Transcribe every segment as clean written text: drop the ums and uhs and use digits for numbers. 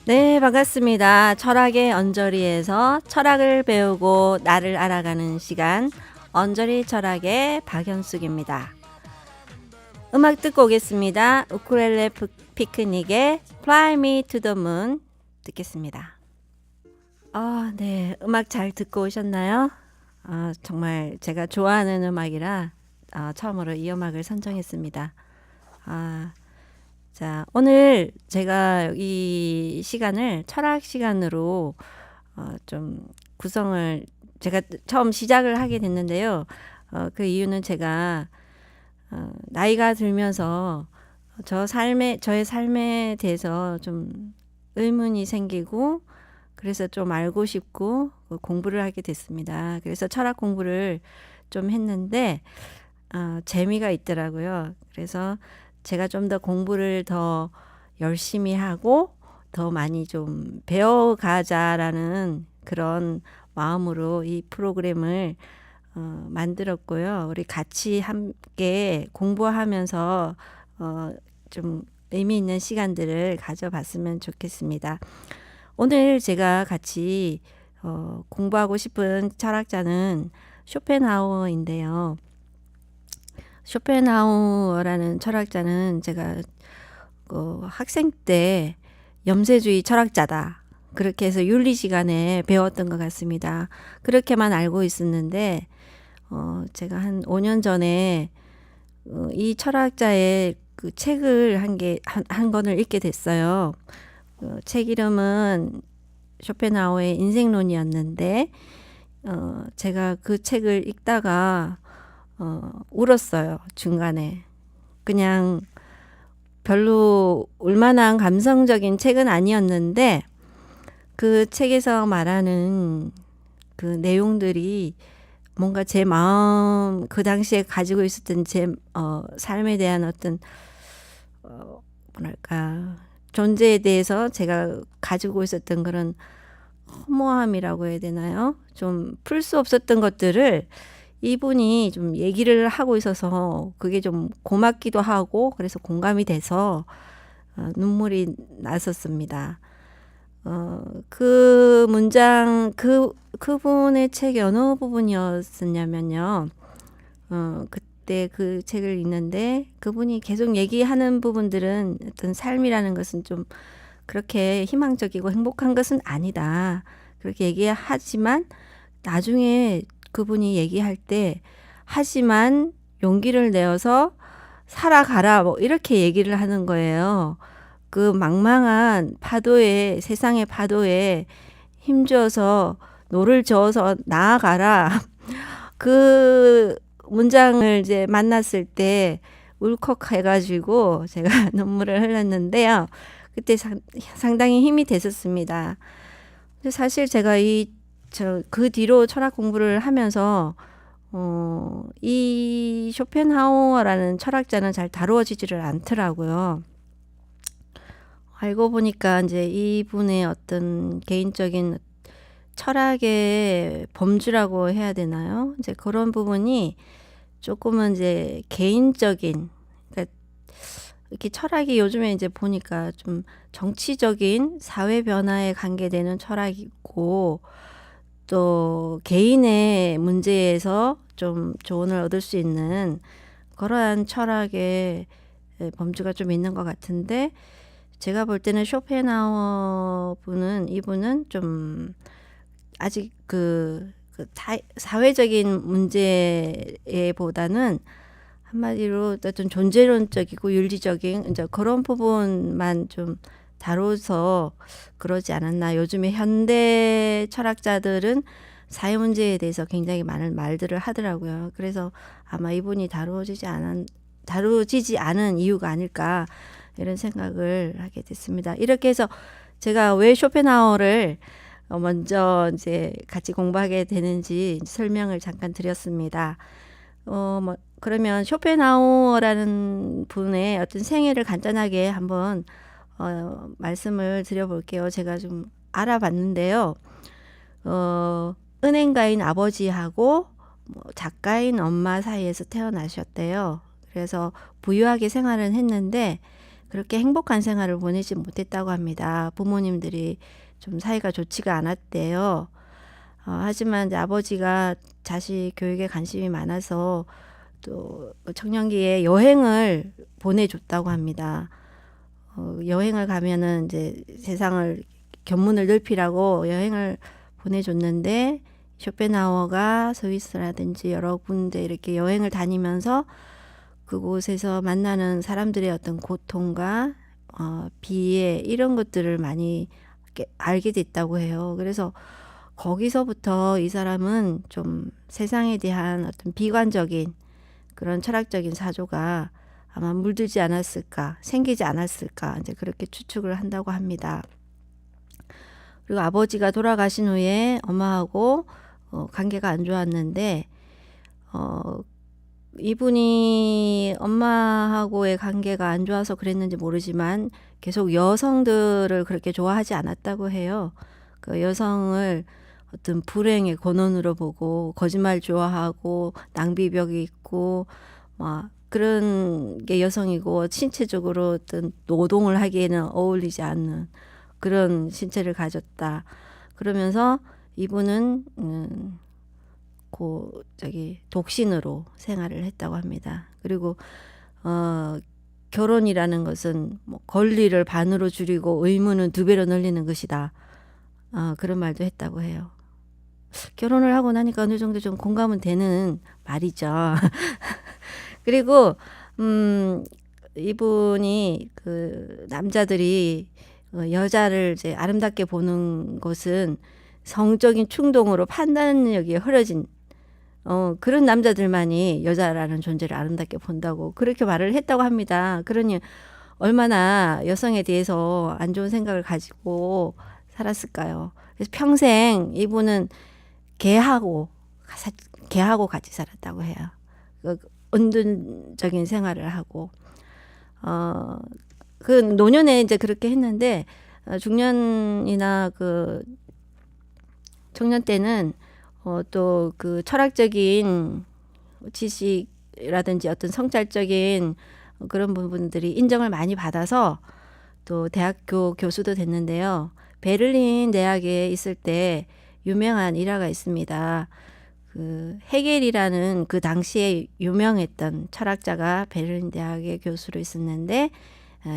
네, 반갑습니다. 철학의 언저리에서 철학을 배우고 나를 알아가는 시간, 언저리 철학의 박연숙입니다. 음악 듣고 오겠습니다. 우쿨렐레 피크닉의 Fly Me to the Moon 듣겠습니다. 네, 음악 잘 듣고 오셨나요? 정말 제가 좋아하는 음악이라 처음으로 이 음악을 선정했습니다. 아, 자, 오늘 제가 이 시간을 철학 시간으로 좀 구성을 제가 처음 시작을 하게 됐는데요. 그 이유는 제가 나이가 들면서 저의 삶에 대해서 좀 의문이 생기고 그래서 좀 알고 싶고 공부를 하게 됐습니다. 그래서 철학 공부를 좀 했는데 재미가 있더라고요. 그래서 제가 좀 더 공부를 더 열심히 하고 더 많이 좀 배워가자라는 그런 마음으로 이 프로그램을 만들었고요. 우리 같이 함께 공부하면서 좀 의미 있는 시간들을 가져봤으면 좋겠습니다. 오늘 제가 같이 공부하고 싶은 철학자는 쇼펜하우어인데요. 쇼펜하우어라는 철학자는 제가 학생 때 염세주의 철학자다. 그렇게 해서 윤리 시간에 배웠던 것 같습니다. 그렇게만 알고 있었는데 제가 한 5년 전에 이 철학자의 그 책을 한 권을 읽게 됐어요. 책 이름은 쇼펜하우어의 인생론이었는데 제가 그 책을 읽다가 울었어요. 중간에. 그냥 별로 울만한 감성적인 책은 아니었는데 그 책에서 말하는 그 내용들이 뭔가 제 마음 그 당시에 가지고 있었던 제 삶에 대한 어떤 뭐랄까 존재에 대해서 제가 가지고 있었던 그런 허무함이라고 해야 되나요? 좀 풀 수 없었던 것들을 이분이 좀 얘기를 하고 있어서 그게 좀 고맙기도 하고 그래서 공감이 돼서 눈물이 났었습니다. 그 문장 그분의 책이 어느 부분이었었냐면요. 그때 그 책을 읽는데 그분이 계속 얘기하는 부분들은 어떤 삶이라는 것은 좀 그렇게 희망적이고 행복한 것은 아니다. 그렇게 얘기하지만 나중에 그분이 얘기할 때 하지만 용기를 내어서 살아가라 뭐 이렇게 얘기를 하는 거예요. 그 망망한 파도에 세상의 파도에 힘줘서 노를 저어서 나아가라. 그 문장을 이제 만났을 때 울컥해가지고 제가 눈물을 흘렸는데요. 그때 상당히 힘이 됐었습니다. 사실 제가 그 뒤로 철학 공부를 하면서 이 쇼펜하우어라는 철학자는 잘 다루어지지를 않더라고요. 알고 보니까 이제 이분의 어떤 개인적인 철학의 범주라고 해야 되나요? 이제 그런 부분이 조금은 이제 개인적인, 그러니까 이렇게 철학이 요즘에 이제 보니까 좀 정치적인 사회 변화에 관계되는 철학이고 또 개인의 문제에서 좀 조언을 얻을 수 있는 그러한 철학의 범주가 좀 있는 것 같은데 제가 볼 때는 쇼펜하우어 이분은 좀 아직 사회적인 문제보다는 한마디로 어떤 존재론적이고 윤리적인 이제 그런 부분만 좀 다뤄서 그러지 않았나. 요즘에 현대 철학자들은 사회 문제에 대해서 굉장히 많은 말들을 하더라고요. 그래서 아마 이분이 다루지지 않은 이유가 아닐까 이런 생각을 하게 됐습니다. 이렇게 해서 제가 왜 쇼펜하우어를 먼저 이제 같이 공부하게 되는지 설명을 잠깐 드렸습니다. 그러면 쇼펜하우어라는 분의 어떤 생애를 간단하게 한번 말씀을 드려볼게요. 제가 좀 알아봤는데요. 은행가인 아버지하고 작가인 엄마 사이에서 태어나셨대요. 그래서 부유하게 생활을 했는데 그렇게 행복한 생활을 보내지 못했다고 합니다. 부모님들이 좀 사이가 좋지가 않았대요. 하지만 이제 아버지가 자식 교육에 관심이 많아서 또 청년기에 여행을 보내줬다고 합니다. 여행을 가면은 이제 세상을 견문을 넓히라고 여행을 보내줬는데, 쇼펜하우어가 스위스라든지 여러 군데 이렇게 여행을 다니면서 그곳에서 만나는 사람들의 어떤 고통과 비애 이런 것들을 많이 알게 됐다고 해요. 그래서 거기서부터 이 사람은 좀 세상에 대한 어떤 비관적인 그런 철학적인 사조가 아마 물들지 않았을까, 생기지 않았을까, 이제 그렇게 추측을 한다고 합니다. 그리고 아버지가 돌아가신 후에 엄마하고 관계가 안 좋았는데, 이분이 엄마하고의 관계가 안 좋아서 그랬는지 모르지만 계속 여성들을 그렇게 좋아하지 않았다고 해요. 그 여성을 어떤 불행의 권원으로 보고 거짓말 좋아하고 낭비벽이 있고 막 그런 게 여성이고, 신체적으로 어떤 노동을 하기에는 어울리지 않는 그런 신체를 가졌다. 그러면서 이분은 독신으로 생활을 했다고 합니다. 그리고 결혼이라는 것은 뭐 권리를 반으로 줄이고 의무는 2배로 늘리는 것이다. 그런 말도 했다고 해요. 결혼을 하고 나니까 어느 정도 좀 공감은 되는 말이죠. 그리고 이분이 그 남자들이 여자를 이제 아름답게 보는 것은 성적인 충동으로 판단력이 흐려진 그런 남자들만이 여자라는 존재를 아름답게 본다고 그렇게 말을 했다고 합니다. 그러니 얼마나 여성에 대해서 안 좋은 생각을 가지고 살았을까요? 그래서 평생 이분은 개하고 같이 살았다고 해요. 은둔적인 생활을 하고 그 노년에 이제 그렇게 했는데, 중년이나 그 청년 때는 또 그 철학적인 지식이라든지 어떤 성찰적인 그런 부분들이 인정을 많이 받아서 또 대학교 교수도 됐는데요. 베를린 대학에 있을 때 유명한 일화가 있습니다. 그 헤겔이라는 그 당시에 유명했던 철학자가 베를린 대학의 교수로 있었는데,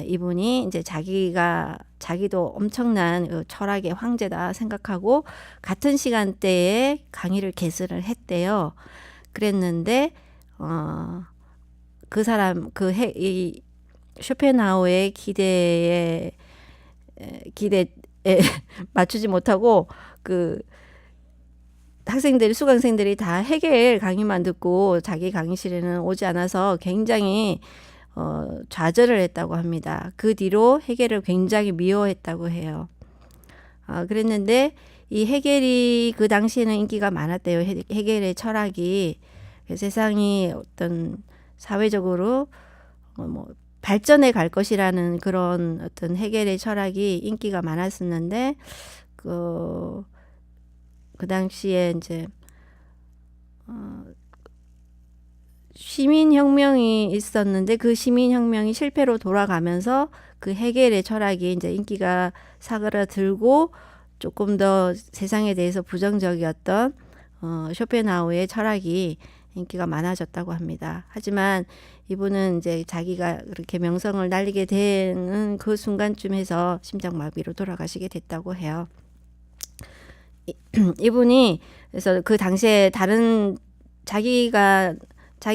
이분이 이제 자기도 엄청난 철학의 황제다 생각하고 같은 시간대에 강의를 개설을 했대요. 그랬는데 그 사람 이 쇼펜하우어의 기대에 맞추지 못하고 그 수강생들이 다 헤겔 강의만 듣고 자기 강의실에는 오지 않아서 굉장히 좌절을 했다고 합니다. 그 뒤로 헤겔을 굉장히 미워했다고 해요. 그랬는데 이 헤겔이 그 당시에는 인기가 많았대요. 헤겔의 철학이 세상이 어떤 사회적으로 뭐 발전해 갈 것이라는 그런 어떤 헤겔의 철학이 인기가 많았었는데, 그 당시에 이제 시민혁명이 있었는데 그 시민혁명이 실패로 돌아가면서 그 헤겔의 철학이 이제 인기가 사그라들고 조금 더 세상에 대해서 부정적이었던 쇼펜하우어의 철학이 인기가 많아졌다고 합니다. 하지만 이분은 이제 자기가 그렇게 명성을 날리게 되는 그 순간쯤에서 심장마비로 돌아가시게 됐다고 해요. 이분이 그래서 그 당시에 자기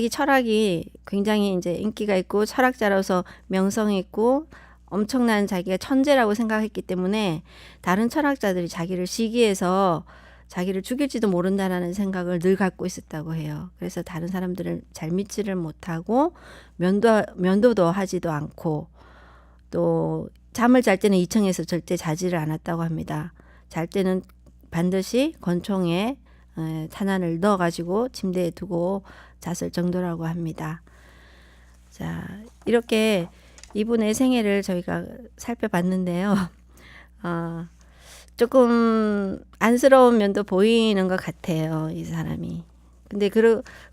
철학이 굉장히 이제 인기가 있고 철학자로서 명성이 있고 엄청난 자기가 천재라고 생각했기 때문에 다른 철학자들이 자기를 시기해서 자기를 죽일지도 모른다라는 생각을 늘 갖고 있었다고 해요. 그래서 다른 사람들을 잘 믿지를 못하고 면도도 하지도 않고, 또 잠을 잘 때는 2층에서 절대 자지를 않았다고 합니다. 잘 때는 반드시 권총에 탄환을 넣어가지고 침대에 두고 잤을 정도라고 합니다. 자, 이렇게 이분의 생애를 저희가 살펴봤는데요. 조금 안쓰러운 면도 보이는 것 같아요. 이 사람이. 근데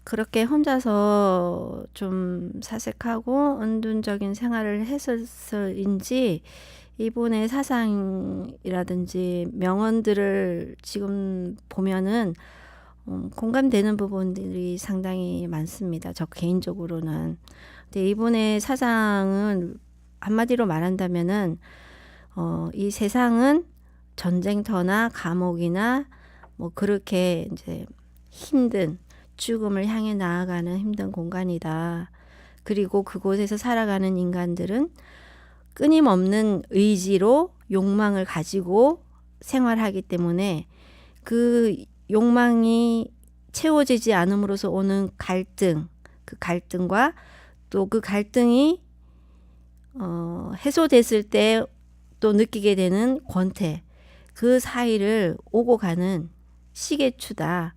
그렇게 혼자서 좀 사색하고 은둔적인 생활을 했었을인지 이분의 사상이라든지 명언들을 지금 보면은 공감되는 부분들이 상당히 많습니다. 저 개인적으로는. 근데 이분의 사상은 한마디로 말한다면은 이 세상은 전쟁터나 감옥이나 뭐 그렇게 이제 힘든 죽음을 향해 나아가는 힘든 공간이다. 그리고 그곳에서 살아가는 인간들은 끊임없는 의지로 욕망을 가지고 생활하기 때문에 그 욕망이 채워지지 않음으로써 오는 갈등, 그 갈등과 또 그 갈등이 해소됐을 때 또 느끼게 되는 권태, 그 사이를 오고 가는 시계추다.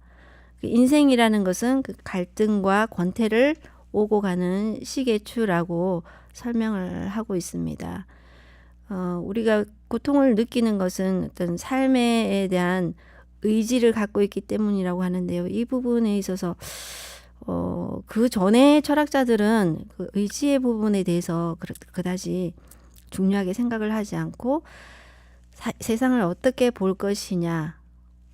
인생이라는 것은 그 갈등과 권태를 오고 가는 시계추라고 설명을 하고 있습니다. 우리가 고통을 느끼는 것은 어떤 삶에 대한 의지를 갖고 있기 때문이라고 하는데요. 이 부분에 있어서 그 전에 철학자들은 그 의지의 부분에 대해서 그다지 중요하게 생각을 하지 않고 세상을 어떻게 볼 것이냐,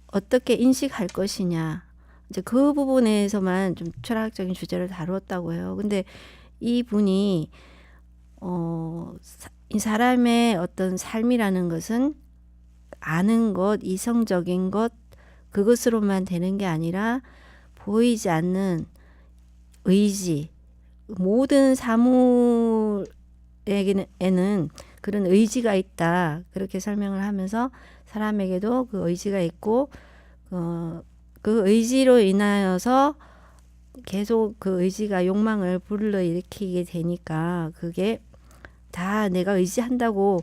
어떻게 인식할 것이냐, 이제 그 부분에서만 좀 철학적인 주제를 다루었다고 해요. 근데 이 분이 이 사람의 어떤 삶이라는 것은 아는 것, 이성적인 것, 그것으로만 되는 게 아니라 보이지 않는 의지, 모든 사물에는 그런 의지가 있다. 그렇게 설명을 하면서 사람에게도 그 의지가 있고 그 의지로 인하여서 계속 그 의지가 욕망을 불러일으키게 되니까 그게 다 내가 의지한다고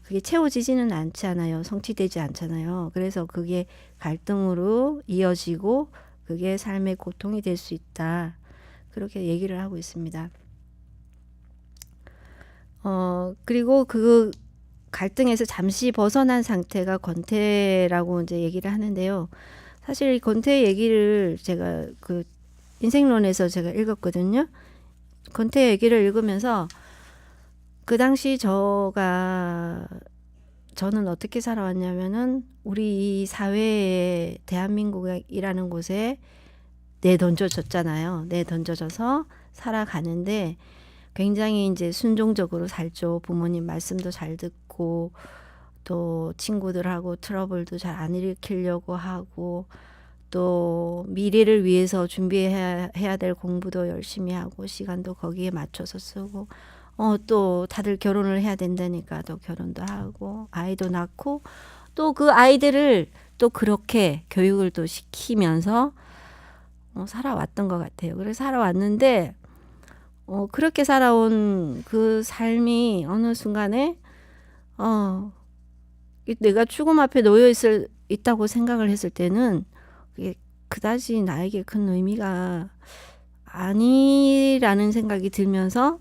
그게 채워지지는 않잖아요. 성취되지 않잖아요. 그래서 그게 갈등으로 이어지고 그게 삶의 고통이 될 수 있다. 그렇게 얘기를 하고 있습니다. 그리고 그 갈등에서 잠시 벗어난 상태가 권태라고 이제 얘기를 하는데요. 사실 이 권태 얘기를 제가 그 인생론에서 제가 읽었거든요. 권태 얘기를 읽으면서 그 당시 저는 어떻게 살아왔냐면은 우리 이 사회에 대한민국이라는 곳에 내던져졌잖아요. 내던져져서 살아가는데 굉장히 이제 순종적으로 살죠. 부모님 말씀도 잘 듣고 또 친구들하고 트러블도 잘 안 일으키려고 하고 또 미래를 위해서 준비해야 될 공부도 열심히 하고 시간도 거기에 맞춰서 쓰고 또 다들 결혼을 해야 된다니까 또 결혼도 하고 아이도 낳고 또 그 아이들을 또 그렇게 교육을 또 시키면서 살아왔던 것 같아요. 그래서 살아왔는데 그렇게 살아온 그 삶이 어느 순간에 내가 죽음 앞에 있다고 생각을 했을 때는 그게 그다지 나에게 큰 의미가 아니라는 생각이 들면서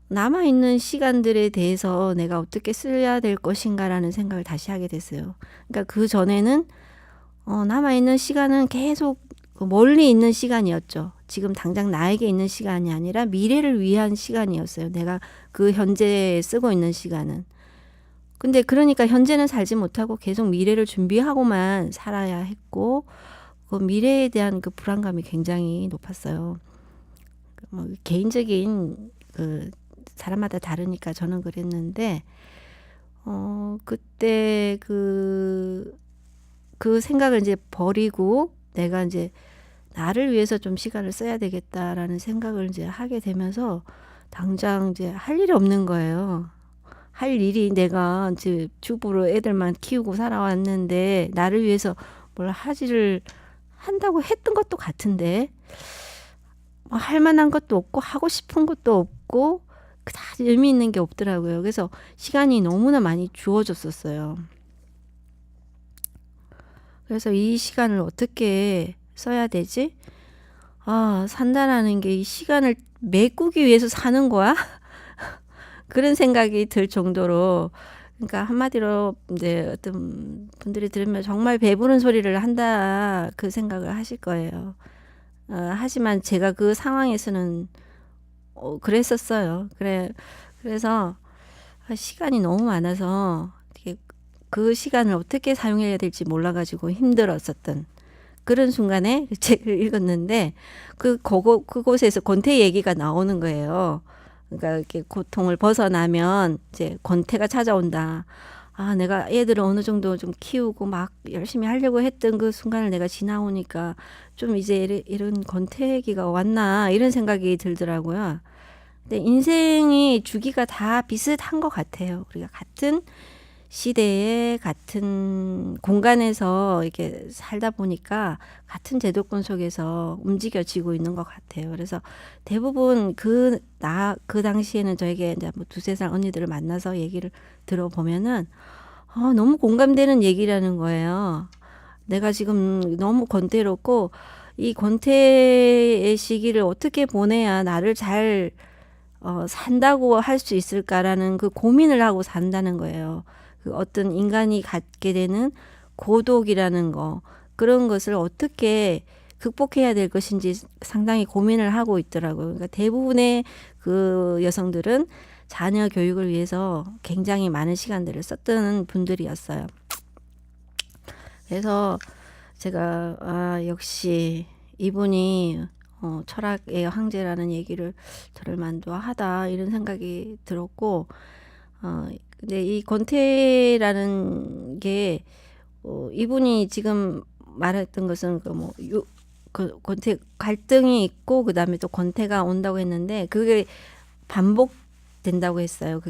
남아있는 시간들에 대해서 내가 어떻게 써야 될 것인가라는 생각을 다시 하게 됐어요. 그러니까 그 전에는 남아있는 시간은 계속 멀리 있는 시간이었죠. 지금 당장 나에게 있는 시간이 아니라 미래를 위한 시간이었어요. 내가 그 현재에 쓰고 있는 시간은. 근데 그러니까 현재는 살지 못하고 계속 미래를 준비하고만 살아야 했고 그 미래에 대한 그 불안감이 굉장히 높았어요. 뭐 개인적인 그 사람마다 다르니까 저는 그랬는데 그때 그 생각을 이제 버리고 내가 이제 나를 위해서 좀 시간을 써야 되겠다라는 생각을 이제 하게 되면서 당장 이제 할 일이 없는 거예요. 할 일이 내가 이제 주부로 애들만 키우고 살아왔는데 나를 위해서 뭘 하지를 한다고 했던 것도 같은데 뭐 할 만한 것도 없고 하고 싶은 것도 없고 그다지 의미 있는 게 없더라고요. 그래서 시간이 너무나 많이 주어졌었어요. 그래서 이 시간을 어떻게 써야 되지? 산다라는 게 이 시간을 메꾸기 위해서 사는 거야? 그런 생각이 들 정도로 그러니까 한마디로 이제 어떤 분들이 들으면 정말 배부른 소리를 한다 그 생각을 하실 거예요. 하지만 제가 그 상황에서는 그랬었어요. 그래서 시간이 너무 많아서 이렇게 그 시간을 어떻게 사용해야 될지 몰라가지고 힘들었었던 그런 순간에 책을 읽었는데 그곳에서 권태 얘기가 나오는 거예요. 그러니까 이렇게 고통을 벗어나면 이제 권태가 찾아온다. 아, 내가 애들을 어느 정도 좀 키우고 막 열심히 하려고 했던 그 순간을 내가 지나오니까 좀 이제 이런 권태기가 왔나 이런 생각이 들더라고요. 근데 인생이 주기가 다 비슷한 것 같아요. 우리가 같은 시대에 같은 공간에서 이렇게 살다 보니까 같은 제도권 속에서 움직여지고 있는 것 같아요. 그래서 대부분 그 당시에는 저에게 이제 뭐 두세 살 언니들을 만나서 얘기를 들어보면은 너무 공감되는 얘기라는 거예요. 내가 지금 너무 권태롭고 이 권태의 시기를 어떻게 보내야 나를 잘 산다고 할 수 있을까라는 그 고민을 하고 산다는 거예요. 그 어떤 인간이 갖게 되는 고독이라는 거, 그런 것을 어떻게 극복해야 될 것인지 상당히 고민을 하고 있더라고요. 그러니까 대부분의 그 여성들은 자녀 교육을 위해서 굉장히 많은 시간들을 썼던 분들이었어요. 그래서 제가 역시 이분이 철학의 황제라는 얘기를 들을 만도 하다 이런 생각이 들었고, 근데 이 권태라는 게 이분이 지금 말했던 것은 그 권태 갈등이 있고 그다음에 또 권태가 온다고 했는데 그게 반복된다고 했어요.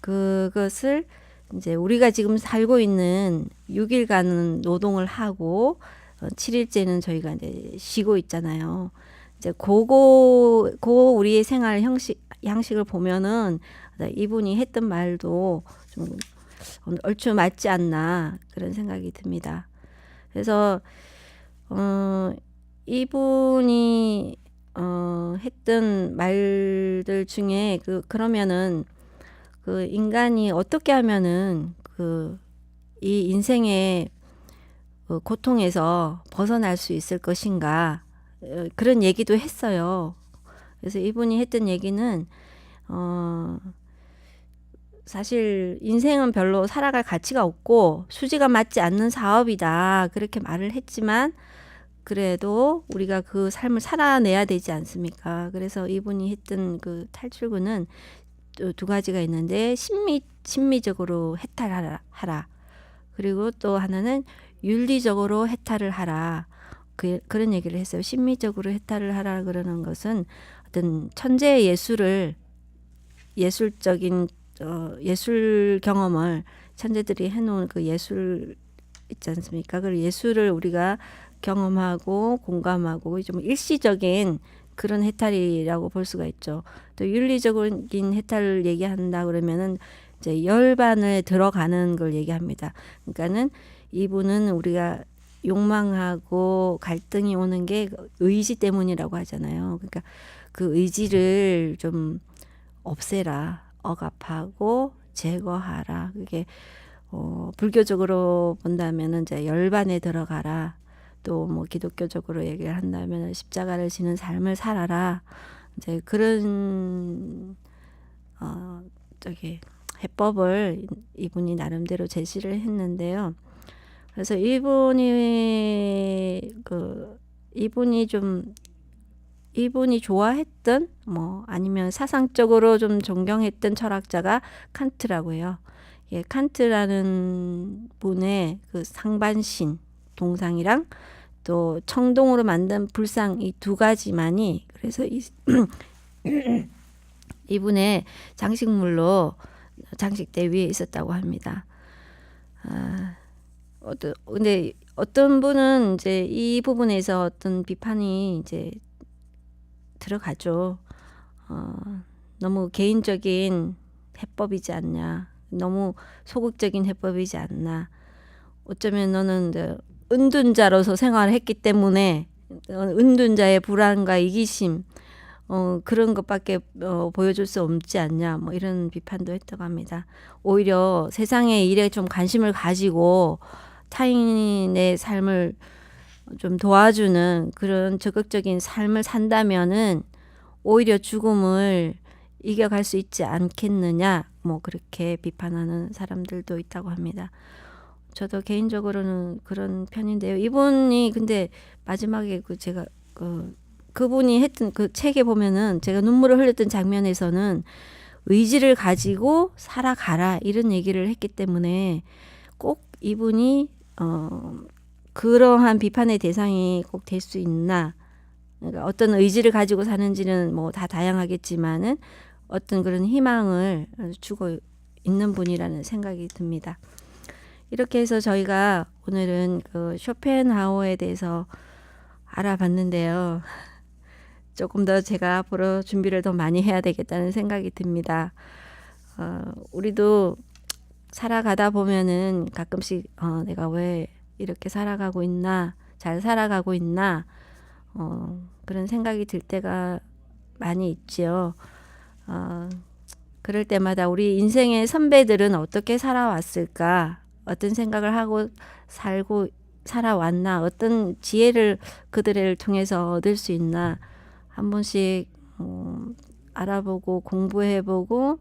그것을 이제 우리가 지금 살고 있는 6일간은 노동을 하고 7일째는 저희가 이제 쉬고 있잖아요. 이제 우리의 생활 양식을 보면은 이분이 했던 말도 좀 얼추 맞지 않나 그런 생각이 듭니다. 그래서 이분이 했던 말들 중에 그러면은 그 인간이 어떻게 하면은 이 인생의 고통에서 벗어날 수 있을 것인가 그런 얘기도 했어요. 그래서 이분이 했던 얘기는 사실 인생은 별로 살아갈 가치가 없고 수지가 맞지 않는 사업이다 그렇게 말을 했지만 그래도 우리가 그 삶을 살아내야 되지 않습니까? 그래서 이분이 했던 그 탈출구는 두 가지가 있는데 심미적으로 해탈하라. 그리고 또 하나는 윤리적으로 해탈을 하라. 그런 얘기를 했어요. 심미적으로 해탈을 하라 그러는 것은 어떤 천재 예술적인 예술 경험을 천재들이 해놓은 그 예술 있지 않습니까? 그 예술을 우리가 경험하고 공감하고 좀 일시적인 그런 해탈이라고 볼 수가 있죠. 또 윤리적인 해탈을 얘기한다 그러면은 이제 열반에 들어가는 걸 얘기합니다. 그러니까는 이분은 우리가 욕망하고 갈등이 오는 게 의지 때문이라고 하잖아요. 그러니까 그 의지를 좀 없애라, 억압하고 제거하라. 그게 불교적으로 본다면은 이제 열반에 들어가라. 또 뭐 기독교적으로 얘기를 한다면 십자가를 지는 삶을 살아라. 이제 그런 해법을 이분이 나름대로 제시를 했는데요. 그래서 이분이 좋아했던 뭐 아니면 사상적으로 좀 존경했던 철학자가 칸트라고요. 예, 칸트라는 분의 그 상반신 동상이랑 또 청동으로 만든 불상 이 두 가지만이 그래서 이분의 장식물로 장식대 위에 있었다고 합니다. 근데 어떤 분은 이제 이 부분에서 어떤 비판이 이제 들어가죠. 너무 개인적인 해법이지 않냐. 너무 소극적인 해법이지 않나. 어쩌면 너는 이제 은둔자로서 생활을 했기 때문에 은둔자의 불안과 이기심, 그런 것밖에 보여줄 수 없지 않냐 뭐 이런 비판도 했다고 합니다. 오히려 세상의 일에 좀 관심을 가지고 타인의 삶을 좀 도와주는 그런 적극적인 삶을 산다면은 오히려 죽음을 이겨갈 수 있지 않겠느냐 뭐 그렇게 비판하는 사람들도 있다고 합니다. 저도 개인적으로는 그런 편인데요. 이분이 근데 마지막에 제가 그분이 했던 그 책에 보면은 제가 눈물을 흘렸던 장면에서는 의지를 가지고 살아가라 이런 얘기를 했기 때문에 꼭 이분이 그러한 비판의 대상이 꼭 될 수 있나, 그러니까 어떤 의지를 가지고 사는지는 뭐 다 다양하겠지만은 어떤 그런 희망을 주고 있는 분이라는 생각이 듭니다. 이렇게 해서 저희가 오늘은 그 쇼펜하우어에 대해서 알아봤는데요. 조금 더 제가 앞으로 준비를 더 많이 해야 되겠다는 생각이 듭니다. 우리도 살아가다 보면은 가끔씩 내가 왜 이렇게 살아가고 있나, 잘 살아가고 있나 그런 생각이 들 때가 많이 있지요. 그럴 때마다 우리 인생의 선배들은 어떻게 살아왔을까? 어떤 생각을 하고 살아왔나? 어떤 지혜를 그들을 통해서 얻을 수 있나? 한 번씩 알아보고 공부해보고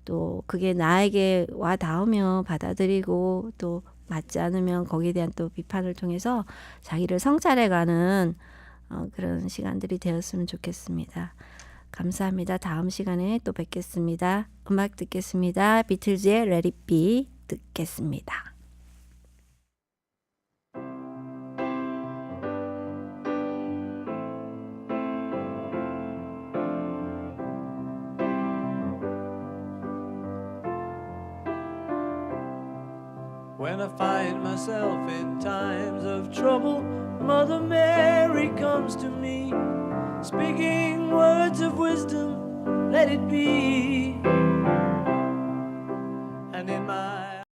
또 그게 나에게 와 닿으면 받아들이고 또 맞지 않으면 거기에 대한 또 비판을 통해서 자기를 성찰해가는 그런 시간들이 되었으면 좋겠습니다. 감사합니다. 다음 시간에 또 뵙겠습니다. 음악 듣겠습니다. 비틀즈의 Let It Be 듣겠습니다. When I find myself in times of trouble, Mother Mary comes to me, speaking words of wisdom, let it be.